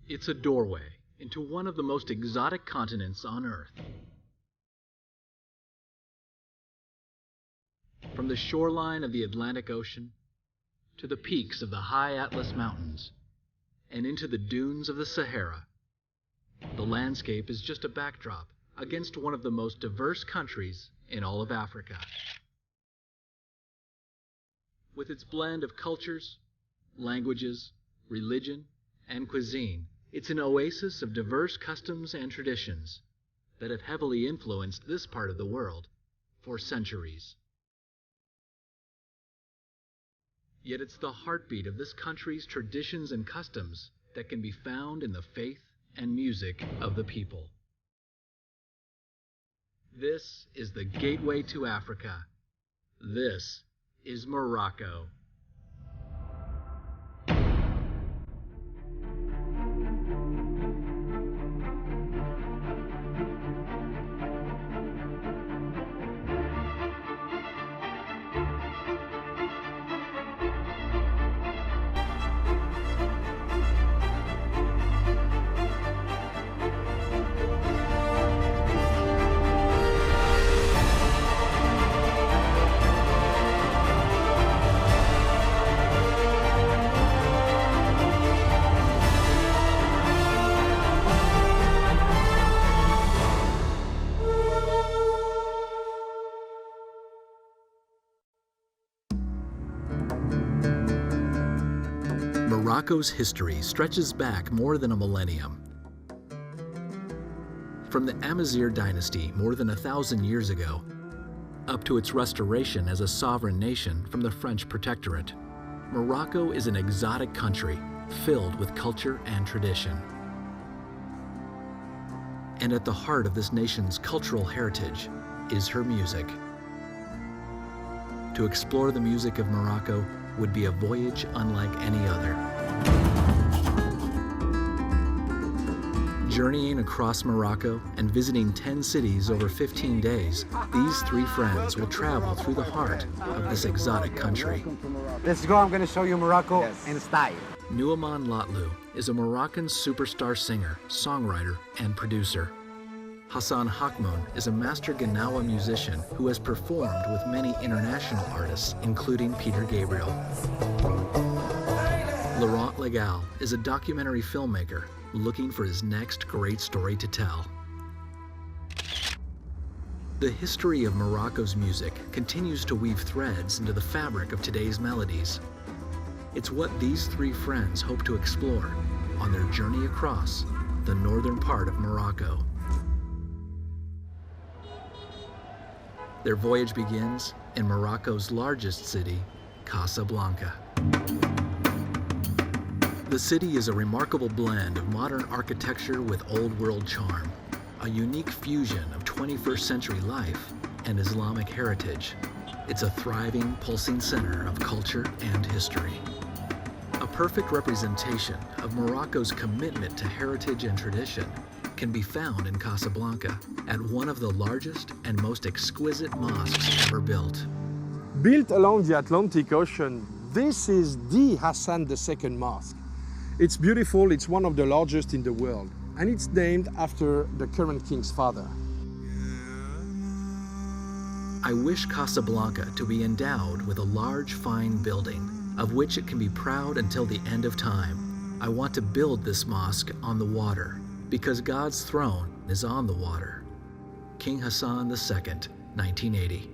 It's a doorway into one of the most exotic continents on Earth. From the shoreline of the Atlantic Ocean to the peaks of the high Atlas Mountains and into the dunes of the Sahara, the landscape is just a backdrop against one of the most diverse countries in all of Africa. With its blend of cultures, languages, religion, and cuisine, it's an oasis of diverse customs and traditions that have heavily influenced this part of the world for centuries. Yet it's the heartbeat of this country's traditions and customs that can be found in the faith and music of the people. This is the gateway to Africa. This is Morocco. Morocco's history stretches back more than a millennium. From the Amazigh dynasty more than 1,000 years ago, up to its restoration as a sovereign nation from the French protectorate, Morocco is an exotic country filled with culture and tradition. And at the heart of this nation's cultural heritage is her music. To explore the music of Morocco would be a voyage unlike any other. Journeying across Morocco and visiting 10 cities over 15 days, these three friends will travel through the heart of this exotic country. Let's go, I'm going to show you Morocco in style. Nouman Latlu is a Moroccan superstar singer, songwriter, and producer. Hassan Hakmoun is a master Gnawa musician who has performed with many international artists, including Peter Gabriel. Laurent Legal is a documentary filmmaker looking for his next great story to tell. The history of Morocco's music continues to weave threads into the fabric of today's melodies. It's what these three friends hope to explore on their journey across the northern part of Morocco. Their voyage begins in Morocco's largest city, Casablanca. The city is a remarkable blend of modern architecture with old-world charm, a unique fusion of 21st century life and Islamic heritage. It's a thriving, pulsing center of culture and history. A perfect representation of Morocco's commitment to heritage and tradition can be found in Casablanca at one of the largest and most exquisite mosques ever built. Built along the Atlantic Ocean, this is the Hassan II Mosque. It's beautiful, it's one of the largest in the world, and it's named after the current king's father. I wish Casablanca to be endowed with a large, fine building, of which it can be proud until the end of time. I want to build this mosque on the water, because God's throne is on the water. King Hassan II, 1980.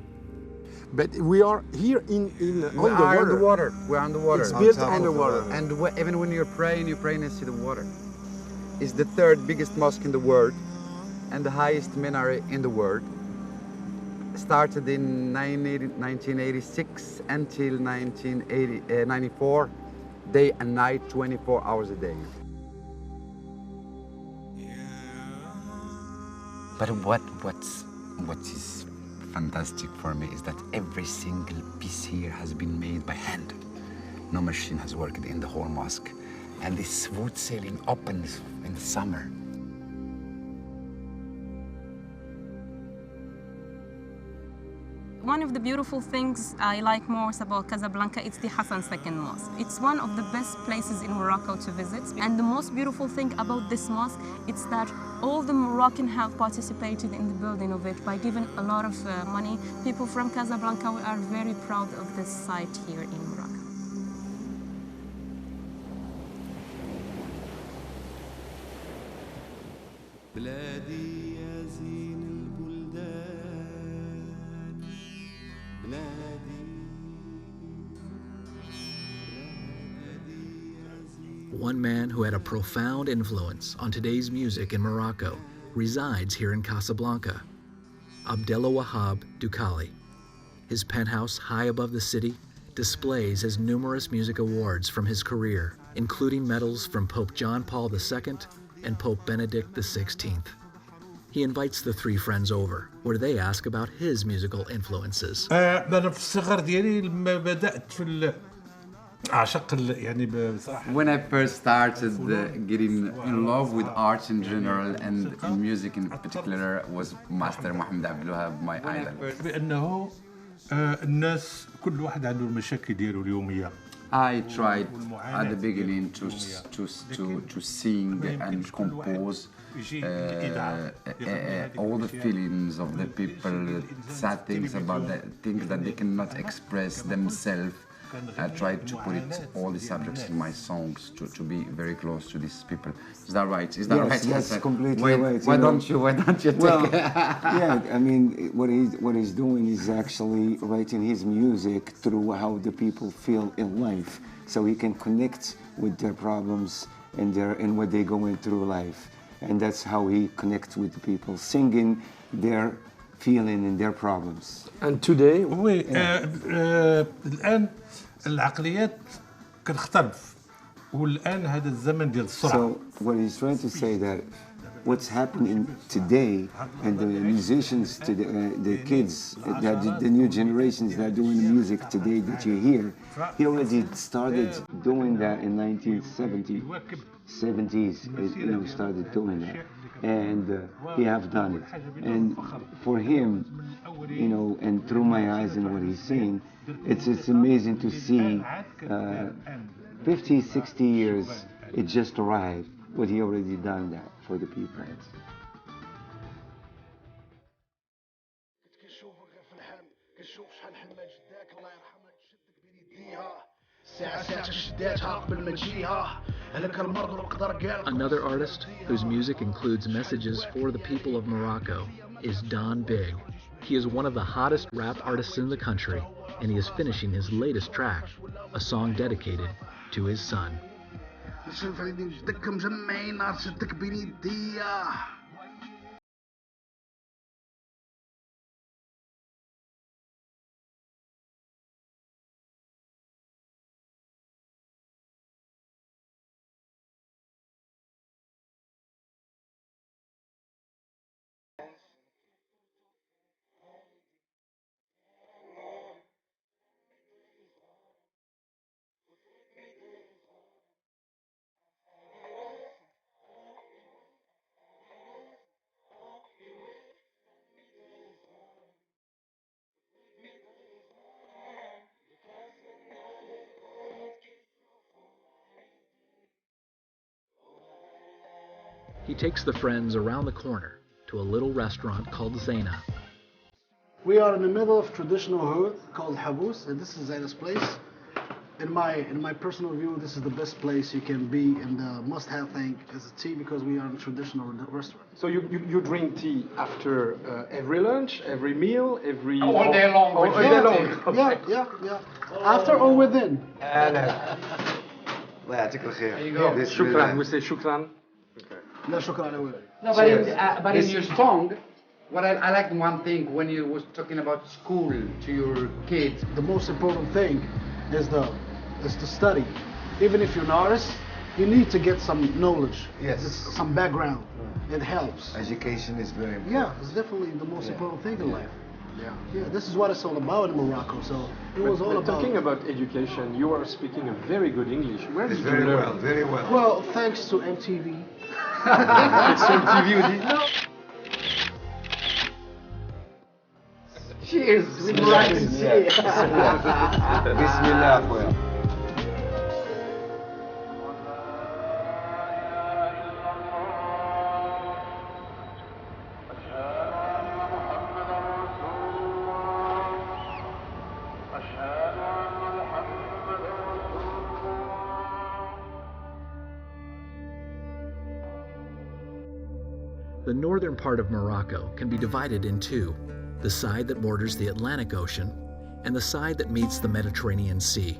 But we are here on the water. We're on the water. It's built underwater. And even when you're praying next to the water. It's the third biggest mosque in the world and the highest minaret in the world. Started in 1986 until 1994, day and night, 24 hours a day. But what is fantastic for me is that every single piece here has been made by hand. No machine has worked in the whole mosque. And this smooth sailing opens in the summer. One of the beautiful things I like most about Casablanca is the Hassan II Mosque. It's one of the best places in Morocco to visit. And the most beautiful thing about this mosque is that all the Moroccans have participated in the building of it by giving a lot of money. People from Casablanca are very proud of this site here in Morocco. بلادي يا زين البلدان بلادي One man who had a profound influence on today's music in Morocco resides here in Casablanca, Abdelwahab Doukhali. His penthouse high above the city displays his numerous music awards from his career, including medals from Pope John Paul II and Pope Benedict XVI. He invites the three friends over, where they ask about his musical influences. أنا في الصغر ديالي لما بدأت في أعشق يعني بصراحة. When I first started getting in love with art in general and in music in particular was Master Mohammed Abdel Wahab, my idol. بأنه الناس كل واحد عنده المشاكل ديالو اليومية. I tried at the beginning to sing and compose all the feelings of the people, sad things about the things that they cannot express themselves. I tried to put all the subjects in my songs to be very close to these people. Is that right? Is that right? Yes, completely right. Why don't you take well, yeah, I mean, what he's doing is actually writing his music through how the people feel in life, so he can connect with their problems and what they're going through life, and that's how he connects with the people, singing their feeling and their problems. And today, وي الآن العقليات كتختلف والآن هذا الزمن ديال السرعة. So what he's trying to say that what's happening today and the musicians, the kids, the new generations that are doing music today that you hear, he already started doing that in 1970s, started doing that. And he have done it. And for him, and through my eyes and what he's saying, it's amazing to see 50, 60 years, it just arrived, what he already done that for the people. Another artist whose music includes messages for the people of Morocco is Don Big. He is one of the hottest rap artists in the country, and he is finishing his latest track, a song dedicated to his son. He takes the friends around the corner to a little restaurant called Zena. We are in the middle of traditional hood called Habous, and this is Zena's place. In my personal view, this is the best place you can be, and the must-have thing is a tea because we are in a traditional restaurant. so you drink tea after every lunch, every meal, every... All day long. All day long. Okay. Yeah. After or within. الله يعطيك الخير. There you go. Shukran, we say shukran. لا شكرا على وين. No, but in your song, what I liked one thing when you was talking about school to your kids. The most important thing is to study. Even if you're an artist, you need to get some knowledge. Yes. Some background. It helps. Education is very important. Yeah, it's definitely the most important thing in life. Yeah, this is what it's all about in Morocco. So it was all about. Talking about education, you are speaking a very good English. Where did you learn? Very well. Well, thanks to MTV. Cheers. With rice. Bismillah, أخويا. The northern part of Morocco can be divided in two, the side that borders the Atlantic Ocean and the side that meets the Mediterranean Sea.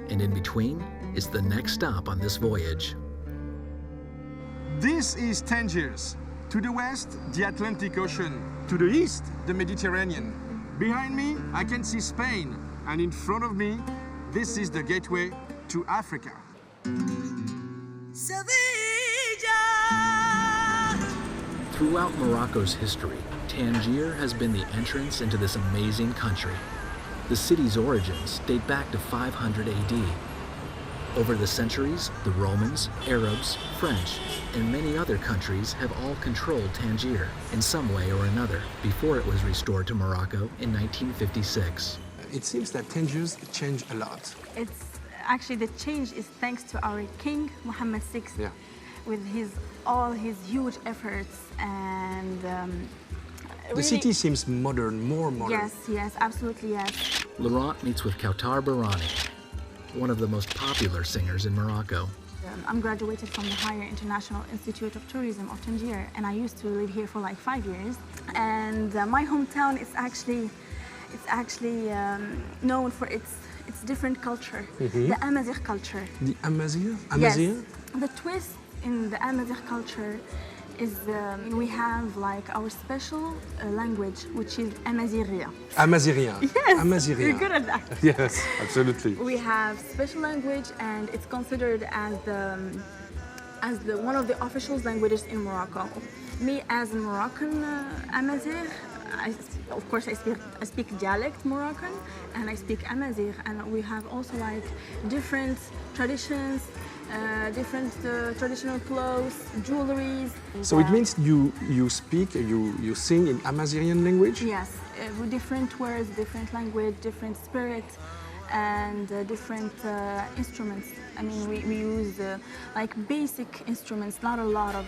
And in between is the next stop on this voyage. This is Tangiers. To the west, the Atlantic Ocean. To the east, the Mediterranean. Behind me, I can see Spain. And in front of me, this is the gateway to Africa. Throughout Morocco's history, Tangier has been the entrance into this amazing country. The city's origins date back to 500 AD. Over the centuries, the Romans, Arabs, French, and many other countries have all controlled Tangier in some way or another before it was restored to Morocco in 1956. It seems that Tangiers changed a lot. It's actually the change is thanks to our king, Mohammed VI, Yeah. with all his huge efforts and The city seems modern, more modern. Yes, absolutely, yes. Laurent meets with Kautar Barani, one of the most popular singers in Morocco. I'm graduated from the Higher International Institute of Tourism of Tangier, and I used to live here for like 5 years. And my hometown is actually known for its different culture, the Amazigh culture. The Amazigh? Yes. The twist in the Amazigh culture is we have like our special language, which is Amazigh. Amazighian. Yes, Amazighian. you're good at that. Yes, absolutely. We have special language, and it's considered as the one of the official languages in Morocco. Me, as a Moroccan Amazigh, of course I speak dialect Moroccan, and I speak Amazigh, and we have also like different traditions, different traditional clothes, jewelries. So it means you sing in Amazighian language? Yes, with different words, different language, different spirit, and different instruments. I mean, we use like basic instruments, not a lot of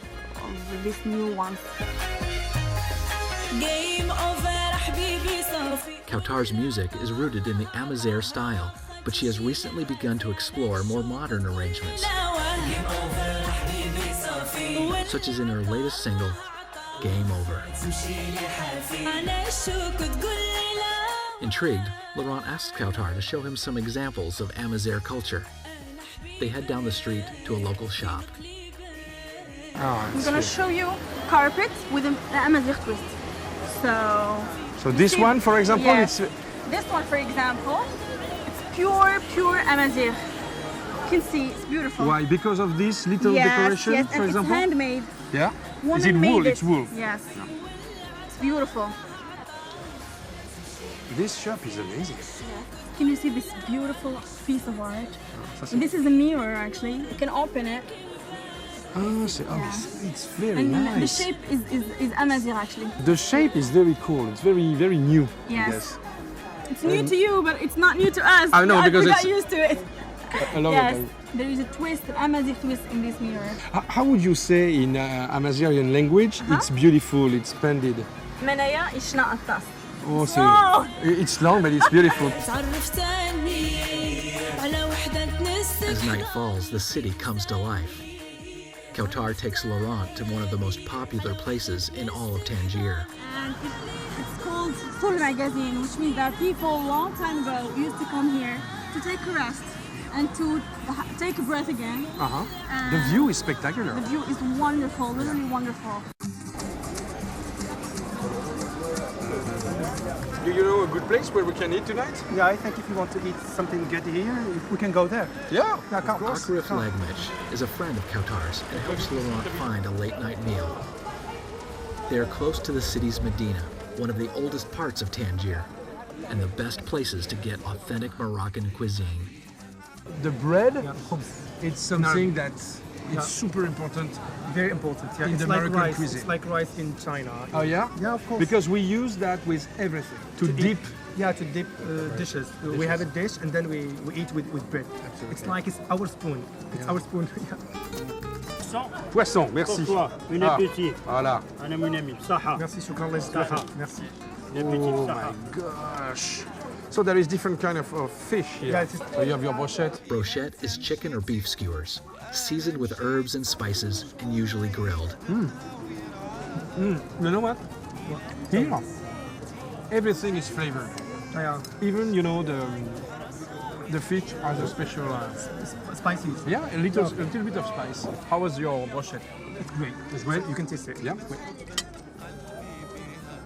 these new ones. Kautar's music is rooted in the Amazigh style, but she has recently begun to explore more modern arrangements, such as in her latest single, Game Over. Intrigued, Laurent asks Kautar to show him some examples of Amazigh culture. They head down the street to a local shop. I'm gonna show you carpet with an Amazigh twist. So this one, for example, yes. it's... This one, for example, it's pure Amazigh. You can see it's beautiful. Why? Because of this little yes, decoration, yes, for and example? it's handmade. Yeah? Woman Is it made wool? it. It's wool. Yes. It's beautiful. This shop is amazing. Can you see this beautiful piece of art? This is a mirror, actually. You can open it. It's very And nice. the shape is Amazigh, actually. The shape is very cool. It's very new. Yes. I guess. It's new to you, but it's not new to us. I know, because we got it's- used to it. I love Yes, it. there is a twist, an Amazigh twist in this mirror. How would you say in Amazighian language, it's beautiful, it's splendid? منايا يشنا الطاس. Oh, Oh! it's long, but it's beautiful. As night falls, the city comes to life. Kautar takes Laurent to one of the most popular places in all of Tangier. And it's called Full Magazine, which means that people a long time ago used to come here to take a rest and to take a breath again. The view is spectacular. The view is wonderful, literally wonderful. Do you know a good place where we can eat tonight? Yeah, I think if you want to eat something good here, we can go there. Yeah, of course. Akrif Lagmich is a friend of Kautar's and helps Laurent find a late-night meal. They are close to the city's Medina, one of the oldest parts of Tangier, and the best places to get authentic Moroccan cuisine. The bread, it's something that it's super important. very important. Yeah, in it's the like Moroccan rice. cuisine. It's like rice in China. Oh yeah? Yeah, of course. Because we use that with everything to dip. Yeah, to dip dishes. We have a dish and then we eat with bread. Absolutely. It's like it's our spoon. It's our spoon. Poisson, merci. Bon appétit. Voilà. أنا منامي بصحة. Merci, شكرا الله يجزاك. Merci. Oh my gosh. So there is different kind of fish here. Yeah, it's- So you have your brochette. Brochette is chicken or beef skewers, seasoned with herbs and spices and usually grilled. You know what? Here, everything is flavored. Yeah. Even, you know, the fish has a special... Spicy. yeah, a little bit of spice. How was your brochette? It's great. It's great. You can taste it. Yeah?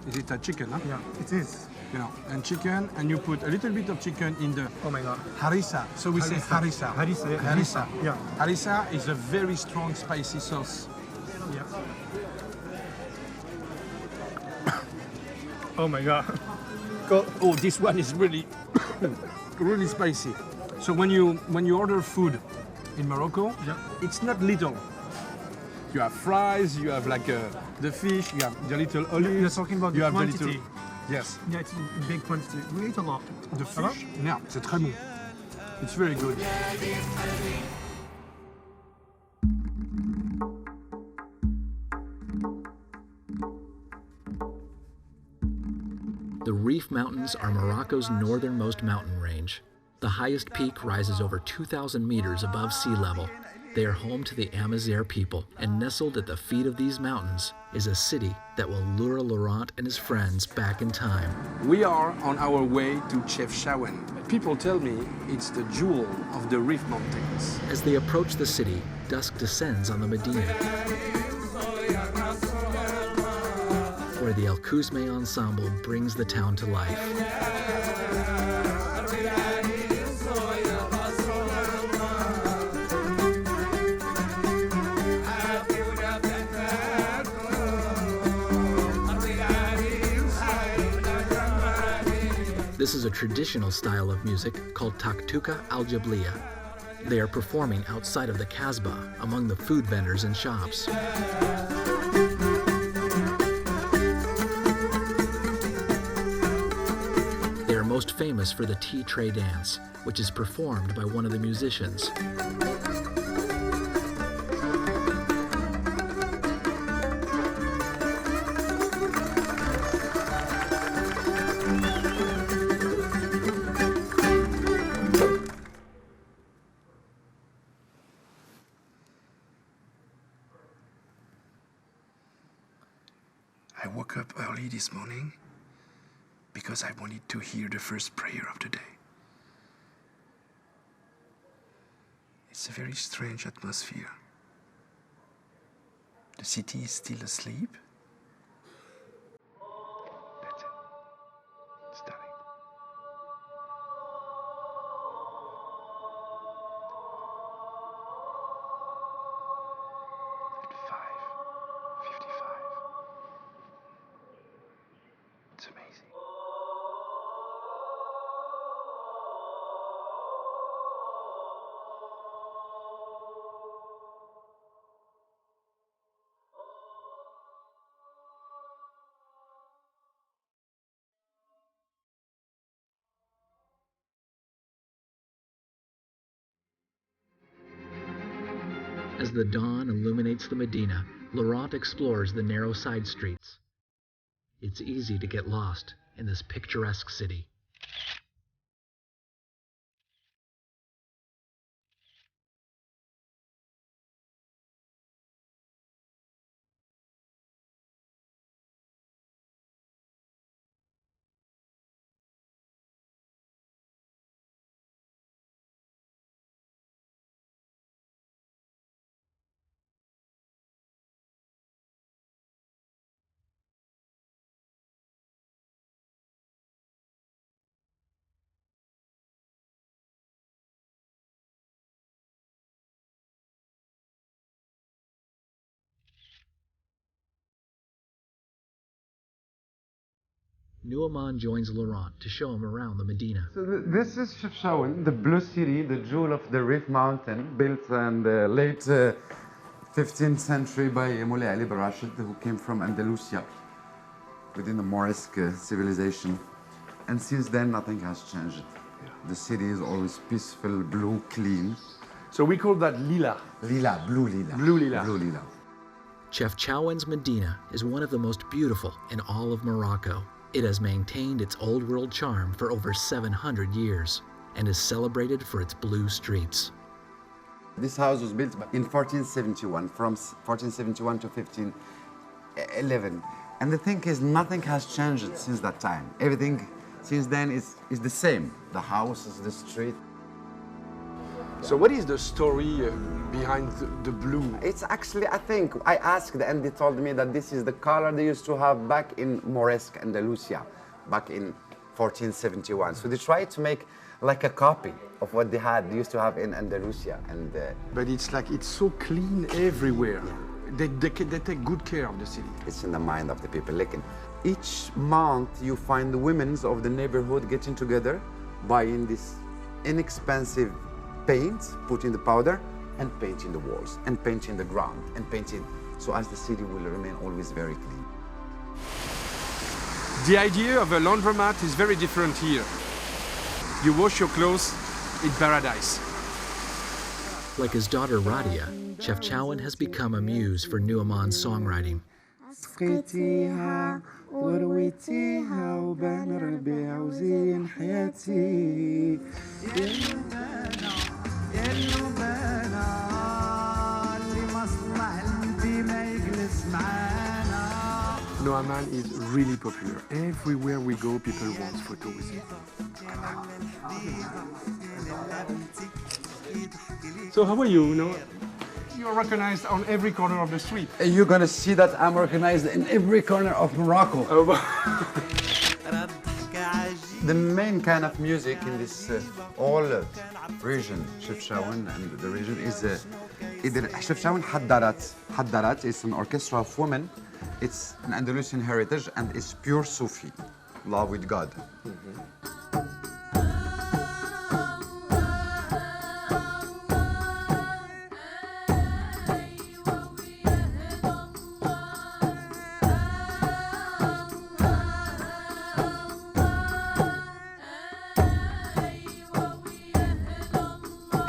Is it a chicken, huh? Yeah, it is. Yeah, and chicken, and you put a little bit of chicken in the Oh my god. harissa. So we say harissa. Harissa. Harissa. Yeah. Harissa is a very strong spicy sauce. Yeah. Oh my god. Oh, this one is really, really spicy. So when you order food in Morocco, Yeah. it's not little. You have fries, you have like the fish, you have the little olives. You're talking about you the have quantity. the little. Yes. Yeah, it's a big quantity. We eat a lot. The fish. Yeah, c'est très bon. It's very good. The Rif Mountains are Morocco's northernmost mountain range. The highest peak rises over 2,000 meters above sea level. They are home to the Amazigh people, and nestled at the feet of these mountains is a city that will lure Laurent and his friends back in time. We are on our way to Chefchaouen. People tell me it's the jewel of the Rif Mountains. As they approach the city, dusk descends on the Medina, where the El Kouzme ensemble brings the town to life. This is a traditional style of music called Taktuka al-Jabliya. They are performing outside of the Kasbah among the food vendors and shops. They are most famous for the tea tray dance, which is performed by one of the musicians. I woke up early this morning because I wanted to hear the first prayer of the day. It's a very strange atmosphere. The city is still asleep. That's it. It's starting. At 5:55. It's amazing. As the dawn illuminates the Medina, Laurent explores the narrow side streets. It's easy to get lost in this picturesque city. Nuaman joins Laurent to show him around the Medina. So this is Chefchaouen, the blue city, the jewel of the Rif Mountain, built in the late 15th century by Moulay Ali Barashid, who came from Andalusia within the Moorish civilization. And since then, nothing has changed. The city is always peaceful, blue, clean. So we call that lila. Lila, blue lila. Blue lila. Blue lila. Chefchaoun's Medina is one of the most beautiful in all of Morocco. It has maintained its old world charm for over 700 years and is celebrated for its blue streets. This house was built in 1471, from 1471 to 1511. And the thing is, nothing has changed since that time. Everything since then is the same. The houses, the street. So what is the story behind the blue? It's actually, I think, I asked and they told me that this is the color they used to have back in Moresque, Andalusia, back in 1471. So they tried to make like a copy of what they used to have in Andalusia. And But it's like, it's so clean everywhere. They take good care of the city. It's in the mind of the people. Like each month you find the women of the neighborhood getting together, buying this inexpensive paint, putting the powder, and painting the walls, and painting the ground, and painting, so as the city will remain always very clean. The idea of a laundromat is very different here. You wash your clothes in paradise. Like his daughter Radia, Chefchaouen has become a muse for Nu'uman's songwriting. Nu'uman is really popular. Everywhere we go, people want photo with him. So how are you? You're recognized on every corner of the street. You're gonna see that I'm recognized in every corner of Morocco. The main kind of music in this whole region, Chefchaouen and the region, is Chefchaouen Haddarat is an orchestra of women. It's an Andalusian heritage and it's pure Sufi, love with God.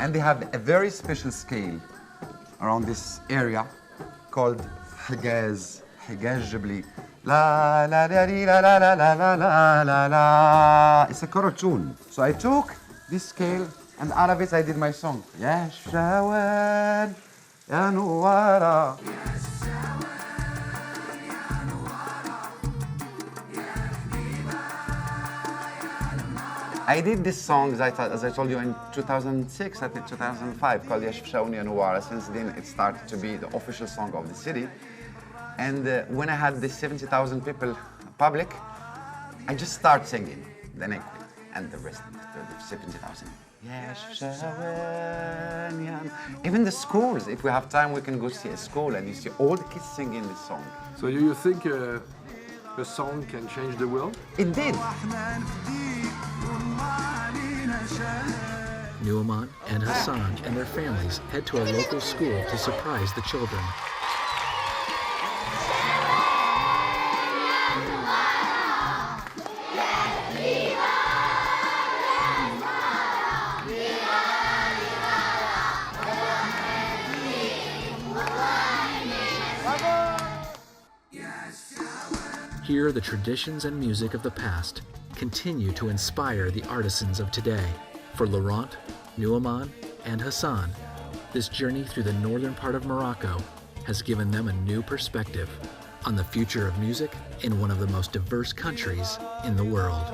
And they have a very special scale around this area called Higaz Jabli. La la la la la la la la la la. It's a chorus tune. So I took this scale and out of it I did my song. Ya Shawan, Ya Nuwara. I did this song, as I told you, in 2006, I think 2005, called Ya Chefchaouen Ya Nuwara. Since then, it started to be the official song of the city. And when I had the 70,000 people public, I just started singing. Then I quit, and the rest, the 70,000. Ya Chefchaouen Ya. Even the schools, if we have time, we can go see a school, and you see all the kids singing this song. So do you think a song can change the world? It did. Nu'uman and Hassan and their families head to a local school to surprise the children. Here, the traditions and music of the past continue to inspire the artisans of today. For Laurent, Nu'uman, and Hassan, this journey through the northern part of Morocco has given them a new perspective on the future of music in one of the most diverse countries in the world.